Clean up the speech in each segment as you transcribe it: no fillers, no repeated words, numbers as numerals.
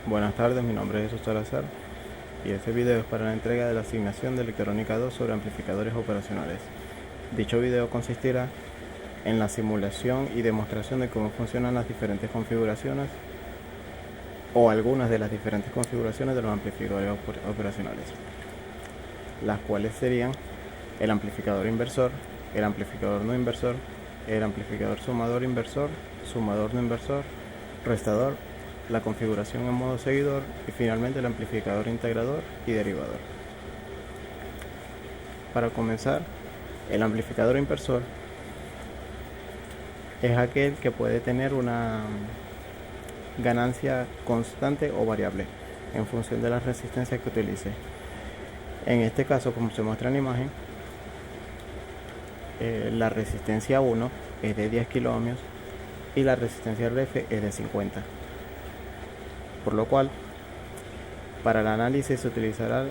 Buenas tardes, mi nombre es Jesús Salazar y este video es para la entrega de la asignación de Electrónica 2 sobre amplificadores operacionales. Dicho video consistirá en la simulación y demostración de cómo funcionan las diferentes configuraciones o algunas de las diferentes configuraciones de los amplificadores operacionales, las cuales serían el amplificador inversor, el amplificador no inversor, el amplificador sumador inversor, sumador no inversor, restador, la configuración en modo seguidor y finalmente el amplificador integrador y derivador. Para comenzar, el amplificador inversor es aquel que puede tener una ganancia constante o variable en función de las resistencias que utilice. En este caso, como se muestra en la imagen, la resistencia 1 es de 10 kilo ohmios y la resistencia RF es de 50. Por lo cual, para el análisis se utilizará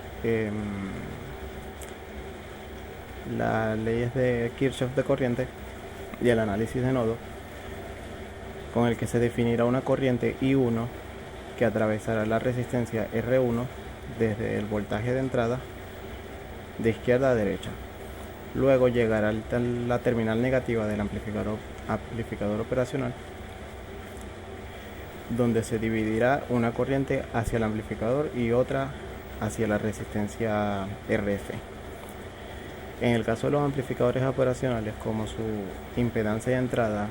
las leyes de Kirchhoff de corriente y el análisis de nodo, con el que se definirá una corriente I1 que atravesará la resistencia R1 desde el voltaje de entrada de izquierda a derecha. Luego llegará a la terminal negativa del amplificador operacional, donde se dividirá una corriente hacia el amplificador y otra hacia la resistencia RF. En el caso de los amplificadores operacionales, como su impedancia de entrada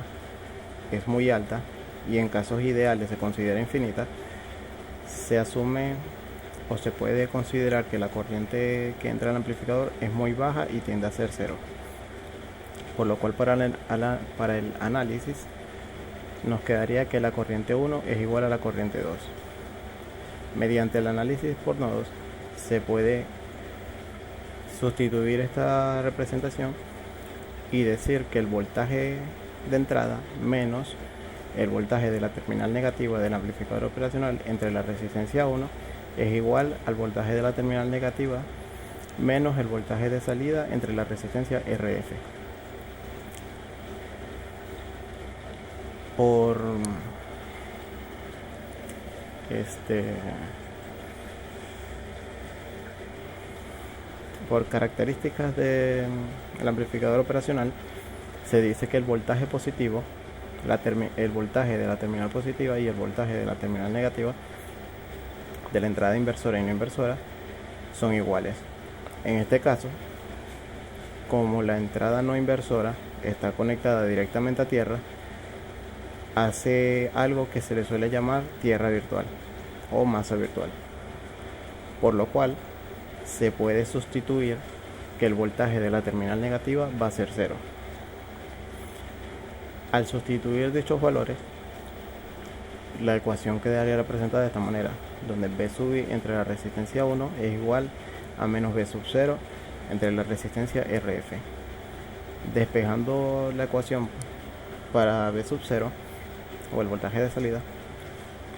es muy alta y en casos ideales se considera infinita, se asume o se puede considerar que la corriente que entra al amplificador es muy baja y tiende a ser cero. Por lo cual para el análisis nos quedaría que la corriente 1 es igual a la corriente 2. Mediante el análisis por nodos se puede sustituir esta representación y decir que el voltaje de entrada menos el voltaje de la terminal negativa del amplificador operacional entre la resistencia 1 es igual al voltaje de la terminal negativa menos el voltaje de salida entre la resistencia RF. Por características del amplificador operacional, se dice que el voltaje positivo, el voltaje de la terminal positiva y el voltaje de la terminal negativa de la entrada inversora y no inversora son iguales. En este caso, como la entrada no inversora está conectada directamente a tierra, hace algo que se le suele llamar tierra virtual o masa virtual, por lo cual se puede sustituir que el voltaje de la terminal negativa va a ser cero. Al sustituir dichos valores, la ecuación quedaría representada de esta manera, donde B sub I entre la resistencia 1 es igual a menos B sub 0 entre la resistencia RF. Despejando la ecuación para B sub 0 o el voltaje de salida,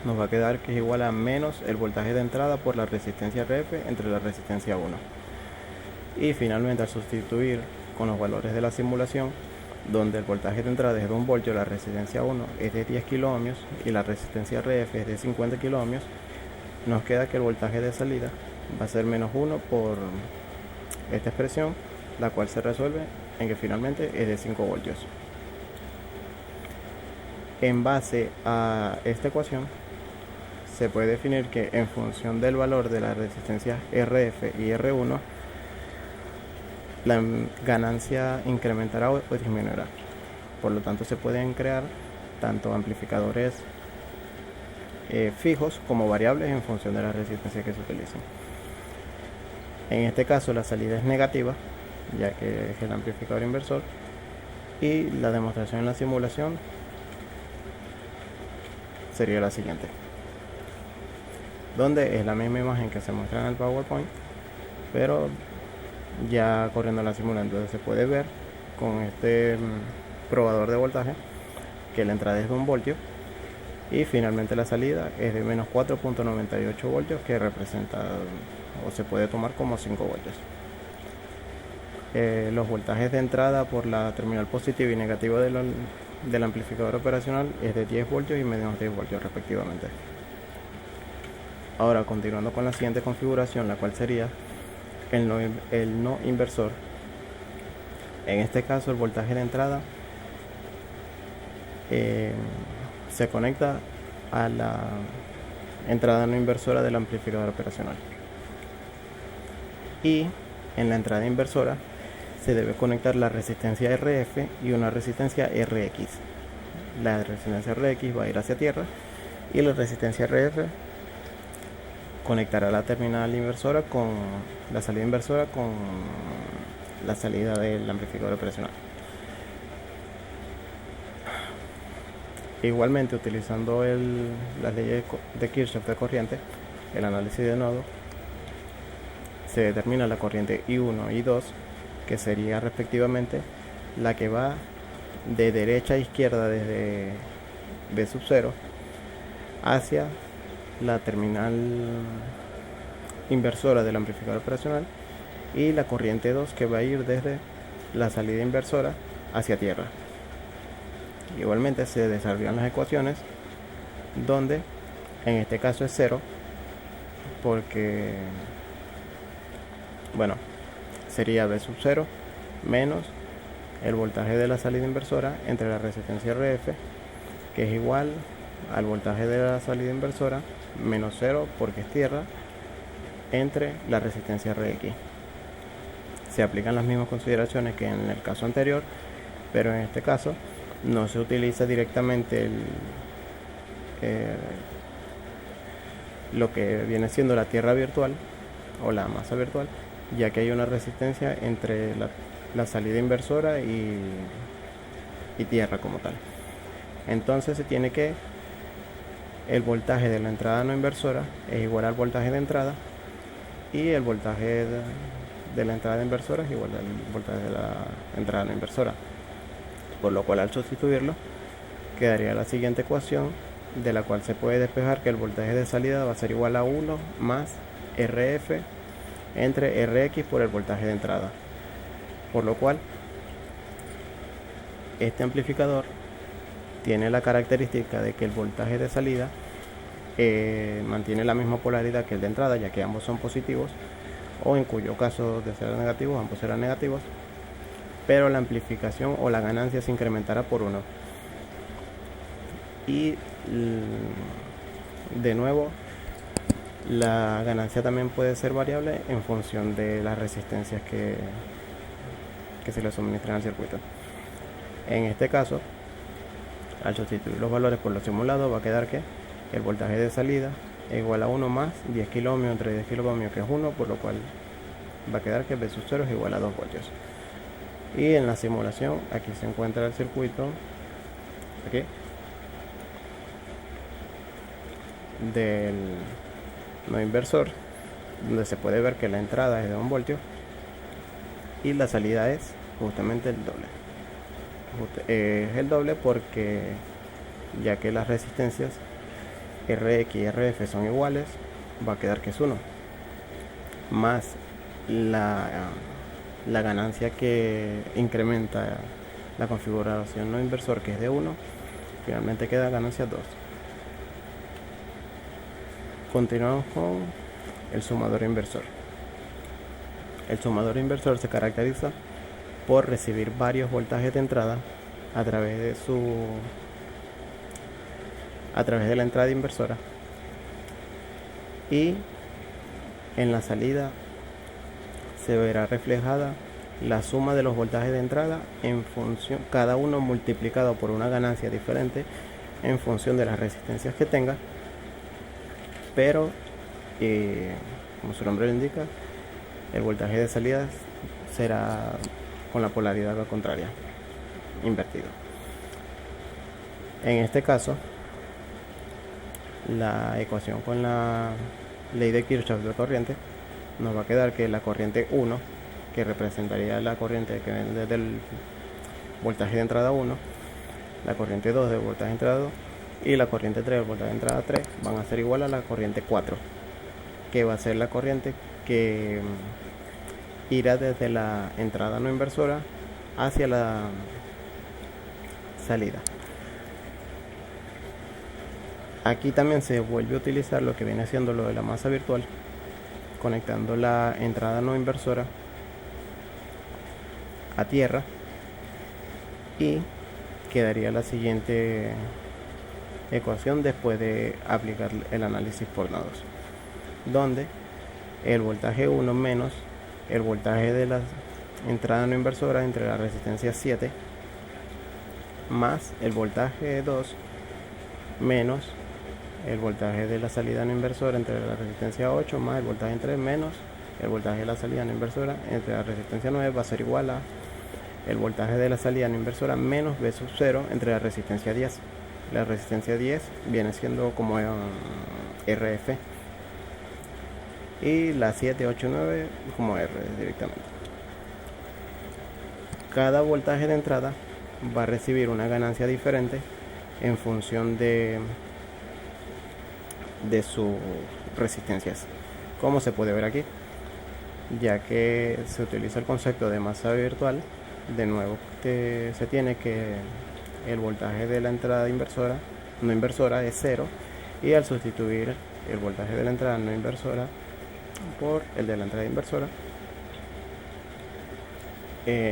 nos va a quedar que es igual a menos el voltaje de entrada por la resistencia RF entre la resistencia 1. Y finalmente, al sustituir con los valores de la simulación, donde el voltaje de entrada es de 1 voltio, la resistencia 1 es de 10 kilo ohmios y la resistencia RF es de 50 kilo ohmios, nos queda que el voltaje de salida va a ser menos 1 por esta expresión, la cual se resuelve en que finalmente es de 5 voltios. En base a esta ecuación, se puede definir que en función del valor de las resistencias RF y R1, la ganancia incrementará o disminuirá. Por lo tanto, se pueden crear tanto amplificadores fijos como variables en función de la resistencia que se utilicen. En este caso, la salida es negativa, ya que es el amplificador inversor, y la demostración en la simulación sería la siguiente, donde es la misma imagen que se muestra en el PowerPoint, pero ya corriendo la simulación. Entonces se puede ver con este probador de voltaje que la entrada es de 1 voltio y finalmente la salida es de menos 4.98 voltios, que representa o se puede tomar como 5 voltios. Los voltajes de entrada por la terminal positiva y negativa del amplificador operacional es de 10 voltios y menos 10 voltios respectivamente. Ahora, continuando con la siguiente configuración, la cual sería el no inversor. En este caso, el voltaje de entrada se conecta a la entrada no inversora del amplificador operacional, y en la entrada inversora se debe conectar la resistencia RF y una resistencia RX. La resistencia RX va a ir hacia tierra y la resistencia RF conectará la terminal inversora con la salida inversora con la salida del amplificador operacional. Igualmente, utilizando las leyes de Kirchhoff de corriente, el análisis de nodo, se determina la corriente I1 y I2, que sería respectivamente la que va de derecha a izquierda desde B sub 0 hacia la terminal inversora del amplificador operacional, y la corriente 2 que va a ir desde la salida inversora hacia tierra. Igualmente se desarrollan las ecuaciones donde en este caso es 0 porque, bueno, sería B sub 0 menos el voltaje de la salida inversora entre la resistencia RF, que es igual al voltaje de la salida inversora menos 0 porque es tierra entre la resistencia RX. Se aplican las mismas consideraciones que en el caso anterior, pero en este caso no se utiliza directamente lo que viene siendo la tierra virtual o la masa virtual, ya que hay una resistencia entre la salida inversora y tierra como tal. Entonces se tiene que el voltaje de la entrada no inversora es igual al voltaje de entrada, y el voltaje de la entrada inversora es igual al voltaje de la entrada no inversora, por lo cual al sustituirlo quedaría la siguiente ecuación, de la cual se puede despejar que el voltaje de salida va a ser igual a 1 más RF entre RX por el voltaje de entrada, por lo cual este amplificador tiene la característica de que el voltaje de salida mantiene la misma polaridad que el de entrada, ya que ambos son positivos, o en cuyo caso de ser negativos ambos serán negativos, pero la amplificación o la ganancia se incrementará por 1. Y de nuevo, la ganancia también puede ser variable en función de las resistencias que se le suministran al circuito. En este caso, al sustituir los valores por los simulados, va a quedar que el voltaje de salida es igual a 1 más 10 kilo entre 10 kilo que es 1, por lo cual va a quedar que B sub 0 es igual a 2 voltios. Y en la simulación, aquí se encuentra el circuito aquí del no inversor, donde se puede ver que la entrada es de 1 voltio y la salida es justamente el doble. Es el doble porque, ya que las resistencias RX y RF son iguales, va a quedar que es 1 más la ganancia que incrementa la configuración no inversor, que es de 1, finalmente queda ganancia 2. Continuamos con el sumador inversor. El sumador inversor se caracteriza por recibir varios voltajes de entrada a través de la entrada inversora, y en la salida se verá reflejada la suma de los voltajes de entrada en función, cada uno multiplicado por una ganancia diferente en función de las resistencias que tenga, pero como su nombre lo indica, el voltaje de salida será con la polaridad contraria, invertido. En este caso, la ecuación con la ley de Kirchhoff de corriente nos va a quedar que la corriente 1, que representaría la corriente que viene desde el voltaje de entrada 1, la corriente 2 del voltaje de entrada 2 y la corriente 3 del voltaje de entrada 3 van a ser igual a la corriente 4, que va a ser la corriente que irá desde la entrada no inversora hacia la salida. Aquí también se vuelve a utilizar lo que viene siendo lo de la masa virtual, conectando la entrada no inversora a tierra, y quedaría la siguiente ecuación después de aplicar el análisis por nodos, donde el voltaje 1 menos el voltaje de la entrada no inversora entre la resistencia 7 más el voltaje 2 menos el voltaje de la salida no inversora entre la resistencia 8 más el voltaje 3 menos el voltaje de la salida no inversora entre la resistencia 9 va a ser igual a el voltaje de la salida no inversora menos V sub 0 entre la resistencia 10. La resistencia 10 viene siendo como RF y la 7, 8, 9 como R directamente. Cada voltaje de entrada va a recibir una ganancia diferente en función de sus resistencias, como se puede ver aquí, ya que se utiliza el concepto de masa virtual. De nuevo se tiene que el voltaje de la entrada no inversora es 0, y al sustituir el voltaje de la entrada no inversora por el de la entrada inversora,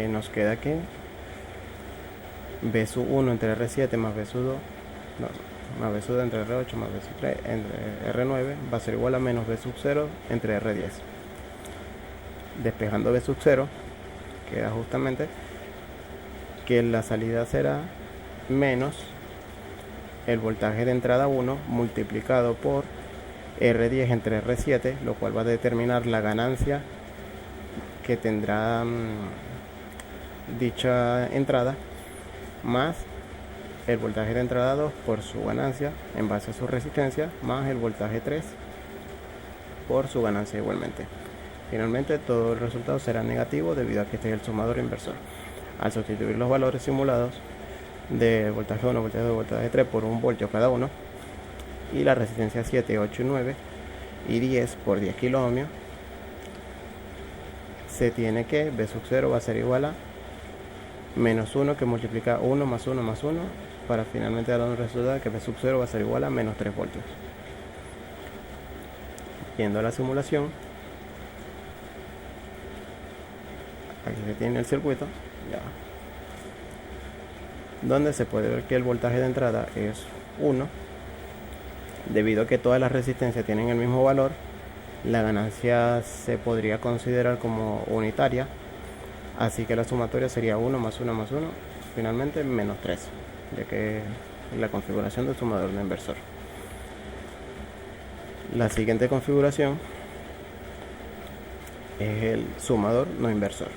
nos queda que V sub 1 entre R7 más V sub 2 más V sub 2 entre R8 más V sub 3 entre R9 va a ser igual a menos V sub 0 entre R10. Despejando V sub 0 queda justamente que la salida será menos el voltaje de entrada 1 multiplicado por R10 entre R7, lo cual va a determinar la ganancia que tendrá dicha entrada, más el voltaje de entrada 2 por su ganancia en base a su resistencia, más el voltaje 3 por su ganancia igualmente. Finalmente todo el resultado será negativo debido a que este es el sumador inversor. Al sustituir los valores simulados de voltaje 1, voltaje 2, voltaje 3 por 1 voltio cada uno, y la resistencia 7, 8, 9 y 10 por 10 kilo ohmios, se tiene que V sub 0 va a ser igual a menos 1 que multiplica 1 más 1 más 1 para finalmente dar un resultado que V sub 0 va a ser igual a menos 3 voltios. Viendo la simulación, aquí se tiene el circuito ya, donde se puede ver que el voltaje de entrada es 1. Debido a que todas las resistencias tienen el mismo valor, la ganancia se podría considerar como unitaria, así que la sumatoria sería 1 más 1 más 1, finalmente menos 3, ya que es la configuración del sumador no inversor. La siguiente configuración es el sumador no inversor,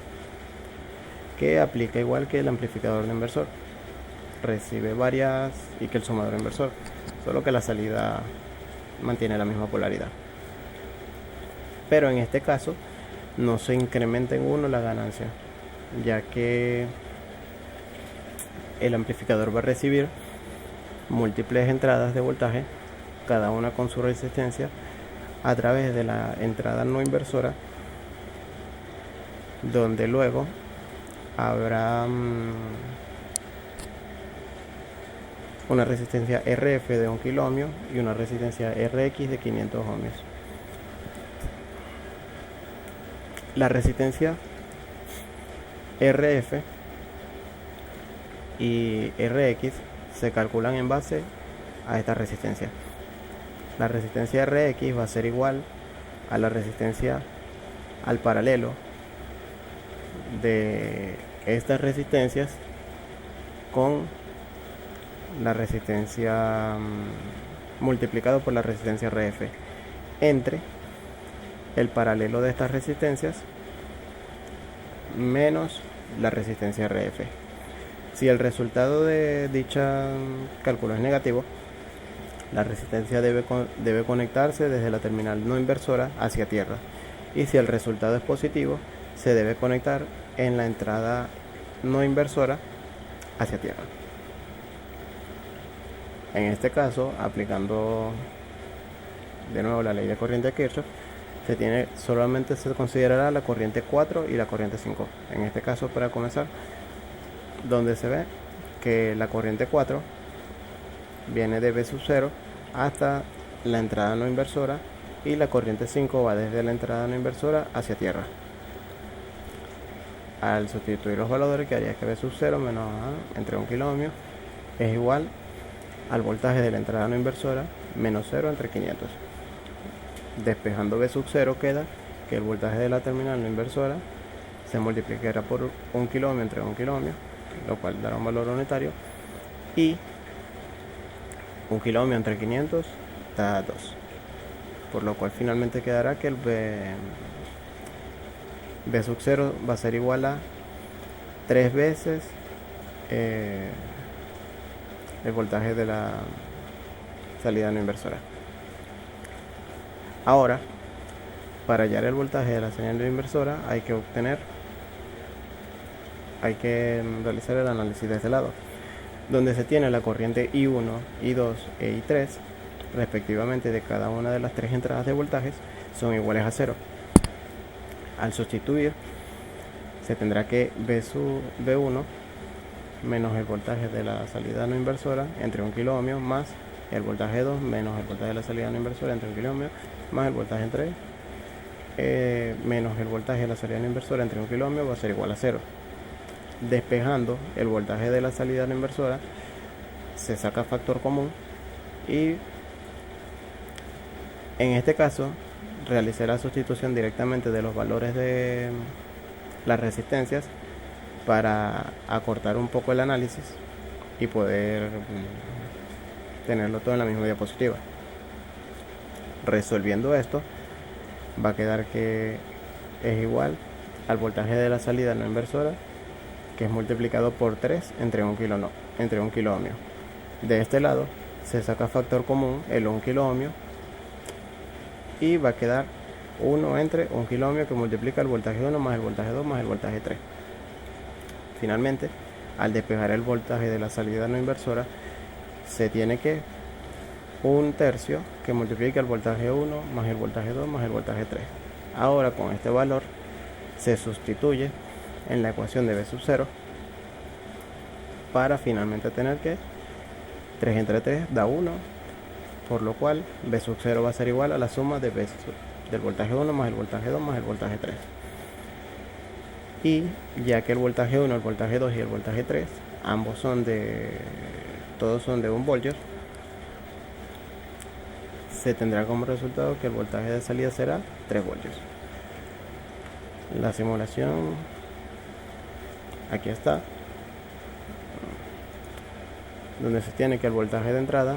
que aplica igual que el amplificador no inversor, recibe varias y que el sumador inversor, solo que la salida mantiene la misma polaridad. Pero en este caso no se incrementa en 1 la ganancia, ya que el amplificador va a recibir múltiples entradas de voltaje, cada una con su resistencia, a través de la entrada no inversora, donde luego habrá una resistencia RF de 1 kilo ohmio y una resistencia RX de 500 ohmios. La resistencia RF y RX se calculan en base a esta resistencia. La resistencia RX va a ser igual a la resistencia al paralelo de estas resistencias con la resistencia multiplicado por la resistencia RF entre el paralelo de estas resistencias menos la resistencia RF. Si el resultado de dicha cálculo es negativo, la resistencia debe conectarse desde la terminal no inversora hacia tierra, y si el resultado es positivo, se debe conectar en la entrada no inversora hacia tierra. En este caso, aplicando de nuevo la ley de corriente de Kirchhoff, solamente se considerará la corriente 4 y la corriente 5. En este caso, para comenzar, donde se ve que la corriente 4 viene de V sub 0 hasta la entrada no inversora, y la corriente 5 va desde la entrada no inversora hacia tierra. Al sustituir los valores quedaría que V sub 0 menos A entre 1 kiloohmio es igual al voltaje de la entrada no inversora menos 0 entre 500. Despejando V sub 0 queda que el voltaje de la terminal no inversora se multiplicará por 1 kiloohmio entre 1 kiloohmio, lo cual dará un valor unitario, y 1 kiloohmio entre 500 da 2, por lo cual finalmente quedará que el V sub 0 va a ser igual a 3 veces el voltaje de la salida no inversora. Ahora, para hallar el voltaje de la señal no inversora hay que realizar el análisis de este lado, donde se tiene la corriente I1, I2 e I3 respectivamente de cada una de las tres entradas de voltajes son iguales a 0. Al sustituir, se tendrá que V1 menos el voltaje de la salida no inversora entre 1 kiloohmio más el voltaje 2 menos el voltaje de la salida no inversora entre 1 kiloohmio más el voltaje 3 menos el voltaje de la salida no inversora entre 1 kiloohmio va a ser igual a 0. Despejando el voltaje de la salida no inversora, se saca factor común y en este caso realicé la sustitución directamente de los valores de las resistencias para acortar un poco el análisis y poder tenerlo todo en la misma diapositiva. Resolviendo esto, va a quedar que es igual al voltaje de la salida no inversora, que es multiplicado por 3 entre 1 kiloohmio. De este lado se saca factor común el 1 kiloohmio y va a quedar 1 entre 1 kiloohmio, que multiplica el voltaje 1 más el voltaje 2 más el voltaje 3. Finalmente, al despejar el voltaje de la salida no inversora, se tiene que 1/3 que multiplica el voltaje 1 más el voltaje 2 más el voltaje 3. Ahora con este valor se sustituye en la ecuación de V sub 0 para finalmente tener que 3 entre 3 da 1, por lo cual V sub 0 va a ser igual a la suma de del voltaje 1 más el voltaje 2 más el voltaje 3. Y ya que el voltaje 1, el voltaje 2 y el voltaje 3 todos son de 1 voltios, se tendrá como resultado que el voltaje de salida será 3 voltios. La simulación aquí está, donde se tiene que el voltaje de entrada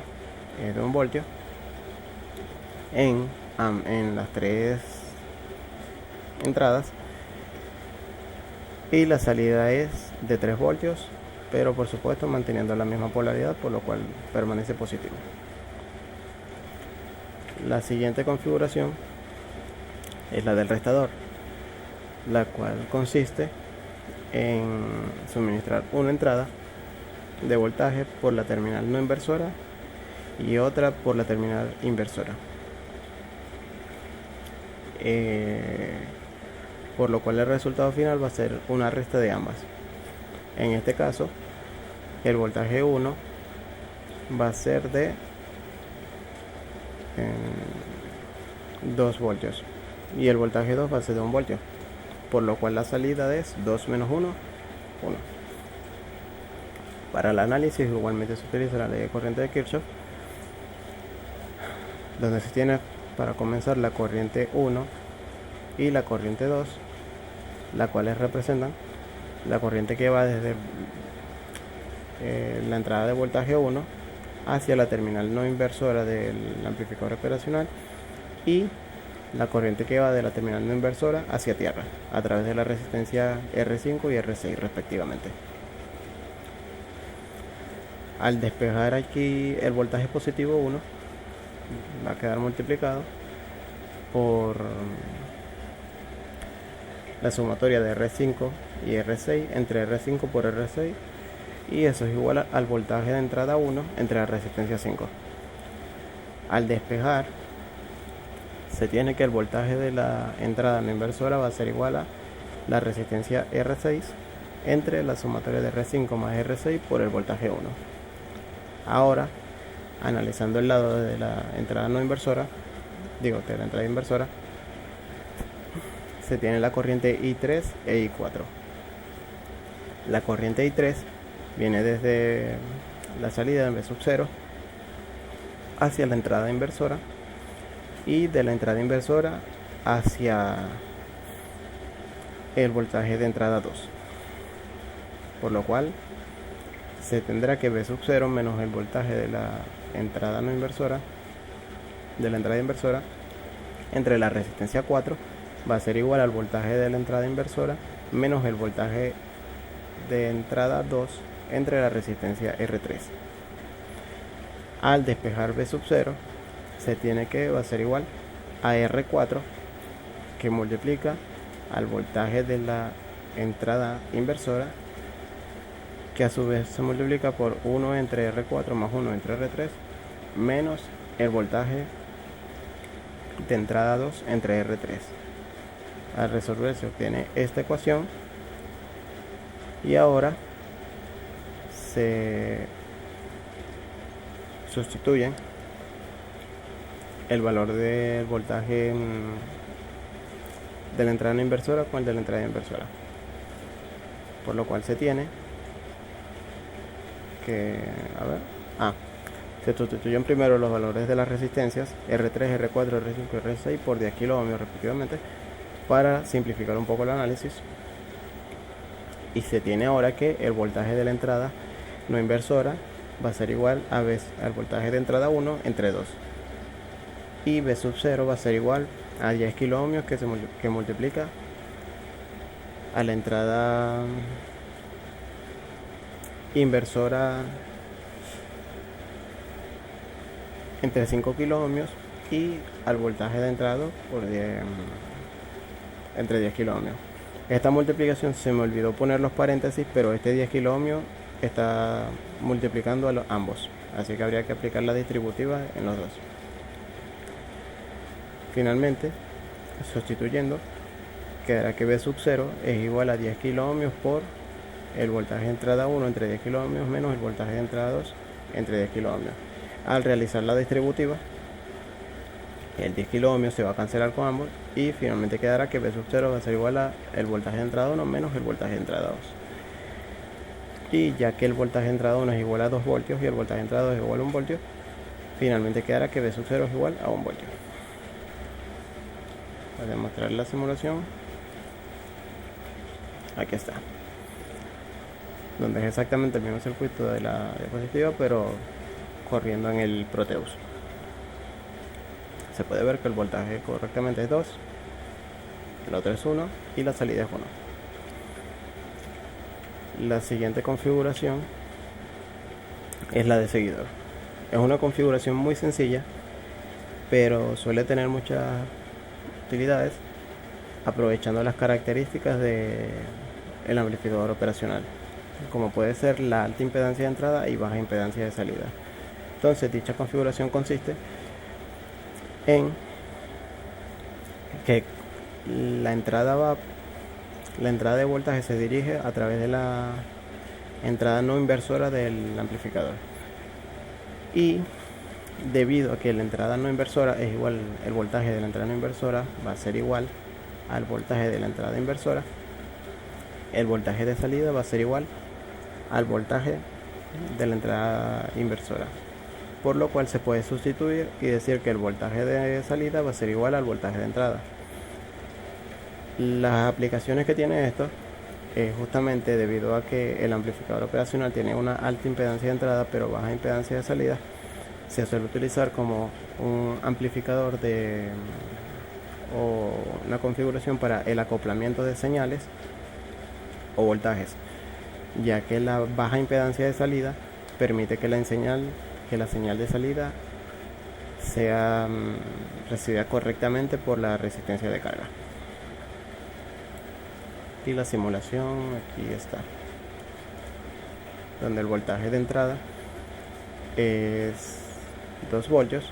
es de 1 voltio en las tres entradas, y la salida es de 3 voltios, pero por supuesto manteniendo la misma polaridad, por lo cual permanece positivo. La siguiente configuración es la del restador, la cual consiste en suministrar una entrada de voltaje por la terminal no inversora y otra por la terminal inversora, por lo cual el resultado final va a ser una resta de ambas. En este caso, el voltaje 1 va a ser de 2 voltios y el voltaje 2 va a ser de 1 voltio, por lo cual la salida es 2 menos 1, 1. Para el análisis igualmente se utiliza la ley de corriente de Kirchhoff, donde se tiene para comenzar la corriente 1 y la corriente 2, las cuales representan la corriente que va desde la entrada de voltaje 1 hacia la terminal no inversora del amplificador operacional y la corriente que va de la terminal no inversora hacia tierra a través de la resistencia R5 y R6 respectivamente. Al despejar aquí el voltaje positivo 1 va a quedar multiplicado por la sumatoria de R5 y R6 entre R5 por R6, y eso es igual al voltaje de entrada 1 entre la resistencia 5. Al despejar se tiene que el voltaje de la entrada no inversora va a ser igual a la resistencia R6 entre la sumatoria de R5 más R6 por el voltaje 1. Ahora Analizando el lado de la entrada no inversora, de la entrada inversora, se tiene la corriente I3 e I4. La corriente I3 viene desde la salida en V sub 0 hacia la entrada inversora, y de la entrada inversora hacia el voltaje de entrada 2, por lo cual se tendrá que V sub 0 menos el voltaje de la entrada no inversora, de la entrada inversora, entre la resistencia 4 va a ser igual al voltaje de la entrada inversora menos el voltaje de entrada 2 entre la resistencia R3. Al despejar V sub 0 se tiene que va a ser igual a R4, que multiplica al voltaje de la entrada inversora, que a su vez se multiplica por 1 entre R4 más 1 entre R3 menos el voltaje de entrada 2 entre R3. Al resolver se obtiene esta ecuación, y ahora se sustituyen el valor del voltaje de la entrada no inversora con el de la entrada inversora, por lo cual se tiene que, se sustituyen primero los valores de las resistencias R3, R4, R5 y R6 por 10 kilo ohmios respectivamente, para simplificar un poco el análisis, y se tiene ahora que el voltaje de la entrada no inversora va a ser igual a al voltaje de entrada 1 entre 2, y V sub 0 va a ser igual a 10 kilo ohmios que multiplica a la entrada inversora entre 5 kilo ohmios y al voltaje de entrada por 10, entre 10 kilo ohmios. Esta multiplicación se me olvidó poner los paréntesis, pero este 10 kilo ohmios está multiplicando a ambos, así que habría que aplicar la distributiva en los dos. Finalmente, sustituyendo, quedará que V sub 0 es igual a 10 kilo ohmios por el voltaje de entrada 1 entre 10 kilo ohmios menos el voltaje de entrada 2 entre 10 kilo ohmios. Al realizar la distributiva, el 10 kilo ohmios se va a cancelar con ambos, y finalmente quedará que V sub 0 va a ser igual a el voltaje de entrada 1 menos el voltaje de entrada 2. Y ya que el voltaje de entrada 1 es igual a 2 voltios y el voltaje de entrada 2 es igual a 1 voltio, finalmente quedará que V sub 0 es igual a 1 voltio. Para demostrar la simulación, aquí está, donde es exactamente el mismo circuito de la diapositiva, pero corriendo en el Proteus. Se puede ver que el voltaje correctamente es 2, el otro es 1 y la salida es 1. La siguiente configuración es la de seguidor. Es una configuración muy sencilla, pero suele tener muchas utilidades, aprovechando las características del amplificador operacional, como puede ser la alta impedancia de entrada y baja impedancia de salida. Entonces, dicha configuración consiste en que la entrada de voltaje se dirige a través de la entrada no inversora del amplificador, y debido a que la entrada no inversora es igual, el voltaje de la entrada no inversora va a ser igual al voltaje de la entrada inversora, el voltaje de salida va a ser igual al voltaje de la entrada inversora, por lo cual se puede sustituir y decir que el voltaje de salida va a ser igual al voltaje de entrada. Las aplicaciones que tiene esto es justamente debido a que el amplificador operacional tiene una alta impedancia de entrada pero baja impedancia de salida. Se suele utilizar como un amplificador o una configuración para el acoplamiento de señales o voltajes, ya que la baja impedancia de salida permite que la señal de salida sea recibida correctamente por la resistencia de carga. Y la simulación aquí está, donde el voltaje de entrada es 2 voltios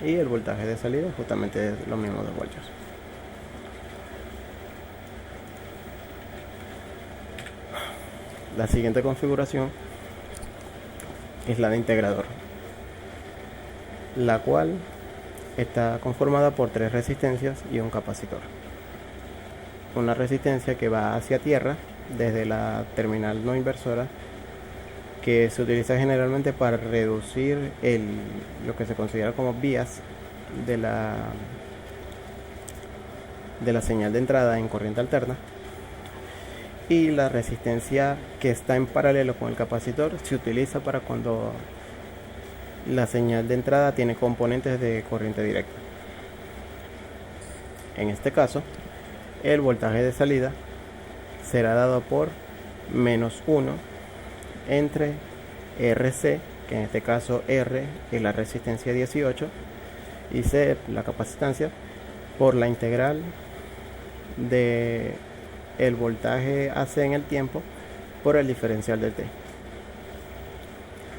y el voltaje de salida justamente es lo mismo, 2 voltios. La siguiente configuración es la de integrador, la cual está conformada por 3 resistencias y un capacitor. Una resistencia que va hacia tierra desde la terminal no inversora, que se utiliza generalmente para reducir lo que se considera como vías de la señal de entrada en corriente alterna. Y la resistencia que está en paralelo con el capacitor se utiliza para cuando la señal de entrada tiene componentes de corriente directa. En este caso, el voltaje de salida será dado por -1 entre RC, que en este caso R es la resistencia 18 y C la capacitancia, por la integral de el voltaje AC en el tiempo por el diferencial de T,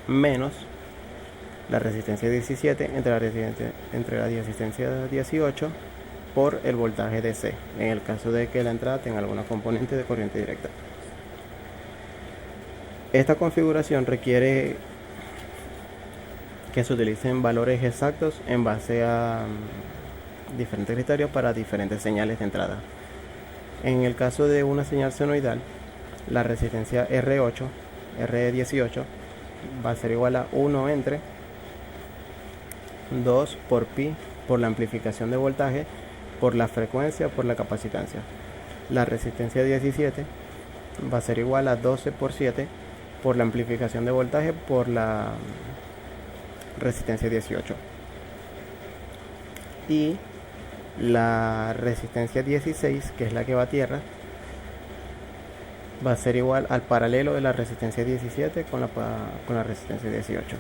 menos la resistencia 17 entre la resistencia 18 por el voltaje de C, en el caso de que la entrada tenga alguna componente de corriente directa. Esta configuración requiere que se utilicen valores exactos en base a diferentes criterios para diferentes señales de entrada. En el caso de una señal senoidal, la resistencia R8, R18 va a ser igual a 1 entre 2 por pi por la amplificación de voltaje por la frecuencia por la capacitancia. La resistencia 17 va a ser igual a 12 por 7 por la amplificación de voltaje por la resistencia 18. Y la resistencia 16, que es la que va a tierra, va a ser igual al paralelo de la resistencia 17 con la resistencia 18.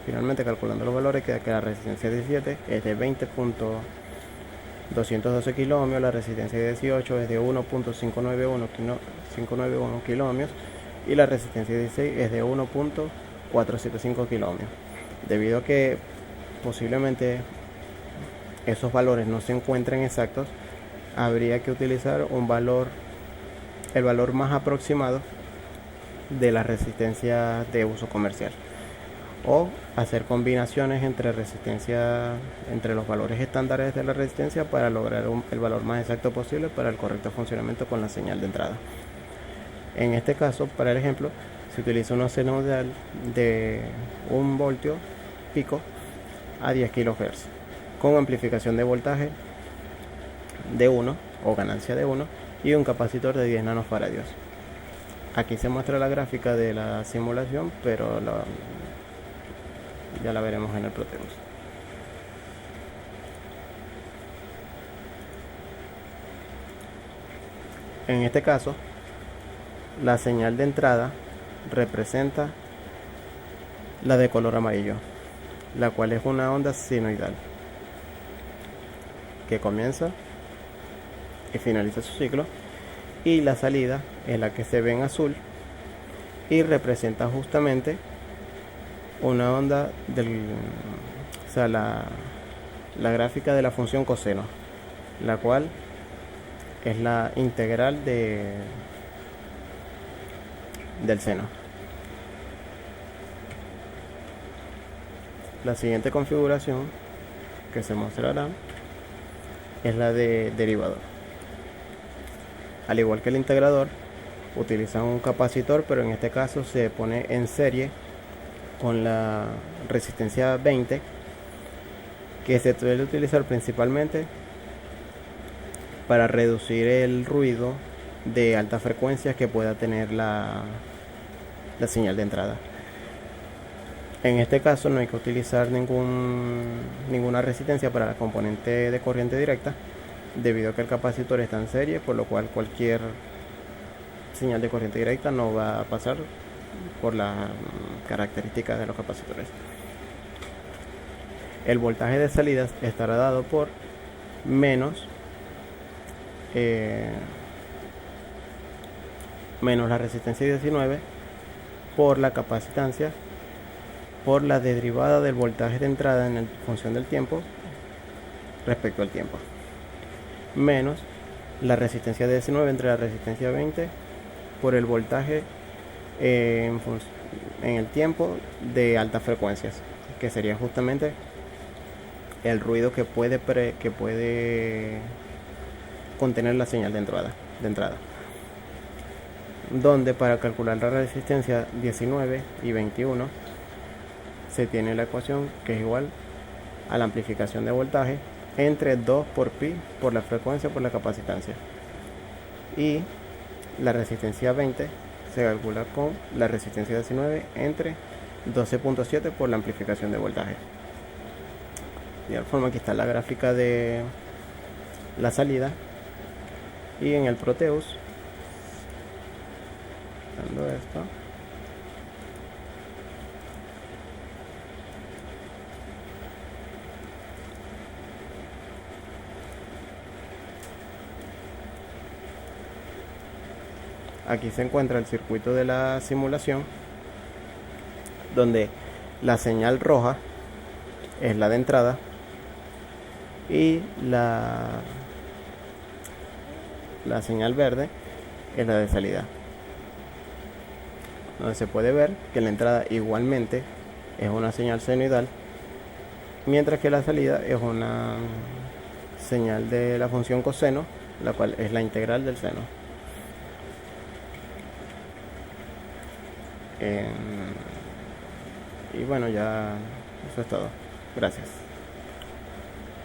Finalmente, calculando los valores, queda que la resistencia 17 es de 20.212 kiloohmios, la resistencia 18 es de 1.591 kiloohmios y la resistencia 16 es de 1.475 kiloohmios. Debido a que posiblemente esos valores no se encuentren exactos, habría que utilizar el valor más aproximado de la resistencia de uso comercial, o hacer combinaciones entre los valores estándares de la resistencia para lograr el valor más exacto posible para el correcto funcionamiento con la señal de entrada. En este caso, para el ejemplo, se utiliza una senoidal de 1 voltio pico a 10 kHz con amplificación de voltaje de 1 o ganancia de 1 y un capacitor de 10 nanofaradios. Aquí se muestra la gráfica de la simulación, pero ya la veremos en el Proteus. En este caso, la señal de entrada representa la de color amarillo, la cual es una onda sinoidal que comienza y finaliza su ciclo, y la salida es la que se ve en azul y representa justamente una onda la gráfica de la función coseno, la cual es la integral del seno. La siguiente configuración que se mostrará es la de derivador. Al igual que el integrador, utiliza un capacitor, pero en este caso se pone en serie con la resistencia 20, que se suele utilizar principalmente para reducir el ruido de altas frecuencias que pueda tener la señal de entrada. En este caso no hay que utilizar ninguna resistencia para la componente de corriente directa, debido a que el capacitor está en serie, por lo cual cualquier señal de corriente directa no va a pasar por las características de los capacitores. El voltaje de salida estará dado por menos la resistencia 19 por la capacitancia por la derivada del voltaje de entrada en función del tiempo respecto al tiempo, menos la resistencia 19 entre la resistencia 20 por el voltaje en el tiempo de altas frecuencias, que sería justamente el ruido que puede contener la señal de entrada. Donde para calcular la resistencia 19 y 21 se tiene la ecuación que es igual a la amplificación de voltaje entre 2 por pi por la frecuencia por la capacitancia, y la resistencia 20 se calcula con la resistencia 19 entre 12.7 por la amplificación de voltaje. De igual forma, aquí está la gráfica de la salida, y en el Proteus, dando esto, aquí se encuentra el circuito de la simulación, donde la señal roja es la de entrada y la señal verde es la de salida, donde se puede ver que la entrada igualmente es una señal senoidal, mientras que la salida es una señal de la función coseno, la cual es la integral del seno. Y bueno, ya eso es todo. Gracias.